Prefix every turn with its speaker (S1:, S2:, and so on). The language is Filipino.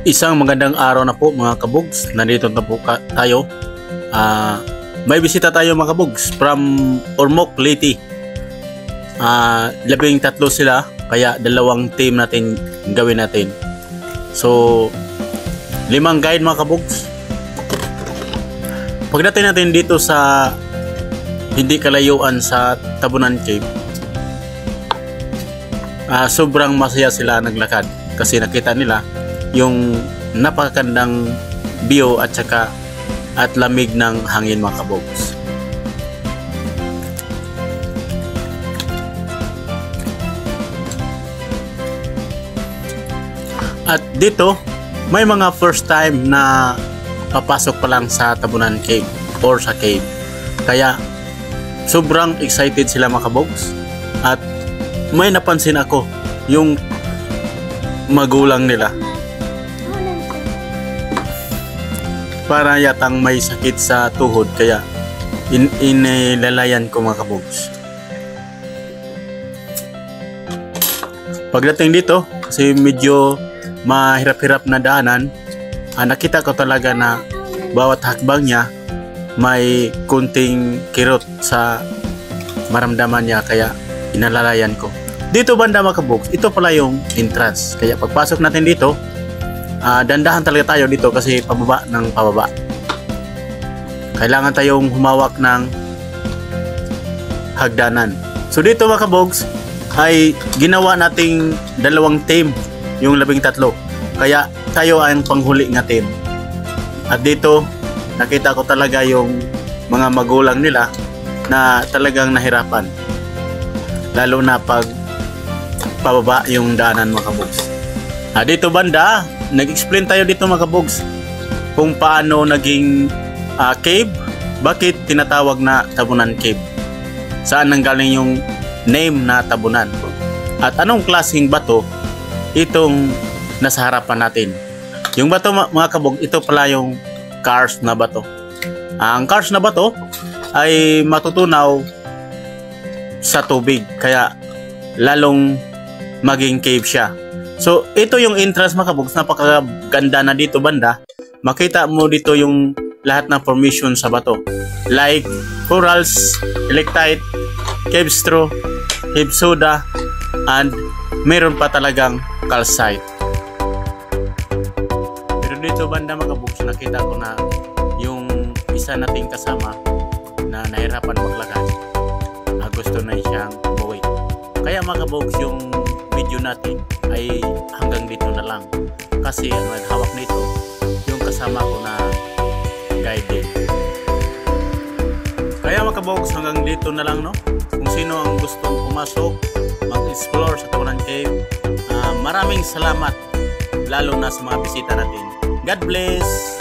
S1: Isang magandang araw na po mga kabugs. Nandito na po tayo. May bisita tayo mga kabugs from Ormoc, Leyte. 13 sila, kaya dalawang team natin gawin natin. So 5 guide mga kabugs. Pagdating natin dito sa hindi kalayuan sa Tabunan Cave, sobrang masaya sila naglakad kasi nakita nila yung napakagandang view at saka at lamig ng hangin mga kabugs. At dito may mga first time na papasok pa lang sa Tabunan Cave or sa cave, kaya sobrang excited sila mga kabugs. At may napansin ako yung magulang nila, para yatang may sakit sa tuhod, kaya inilalayan ko mga kabugs. Pagdating dito, kasi medyo mahirap-hirap na daanan, nakita ko talaga na bawat hakbang niya may kunting kirot sa maramdaman niya, kaya inalalayan ko. Dito banda mga kabugs, ito pala yung entrance, kaya pagpasok natin dito, dandahan talaga tayo dito kasi pababa ng pababa. Kailangan tayong humawak ng hagdanan. So dito mga kabugs ay ginawa nating dalawang team, yung 13. Kaya tayo ang panghuli nga team. At dito nakita ko talaga yung mga magulang nila na talagang nahirapan, lalo na pag pababa yung daanan mga kabugs. Dito banda, nag-explain tayo dito mga kabugs kung paano naging cave, bakit tinatawag na Tabunan Cave, saan nanggaling yung name na Tabunan, at anong klaseng bato itong nasa harapan natin. Yung bato mga kabugs, ito pala yung karst na bato. Ang karst na bato ay matutunaw sa tubig, kaya lalong maging cave siya. So ito yung entrance mga kabugs, napakaganda na dito banda. Makita mo dito yung lahat ng formation sa bato, like corals, helictite, cave straw, cave soda, and meron pa talagang calcite. Pero dito banda mga kabugs, nakita ko na yung isa nating kasama na nahirapan maglakad, gusto na siyang umuwi. Kaya mga kabugs, yung video natin ay hanggang dito na lang, kasi ang naghawak nito yung kasama ko na guide. Kaya mga kabugs, hanggang dito na lang, no? Kung sino ang gustong pumasok mag-explore sa Tabunan Cave, maraming salamat, lalo na sa mga bisita natin. God bless!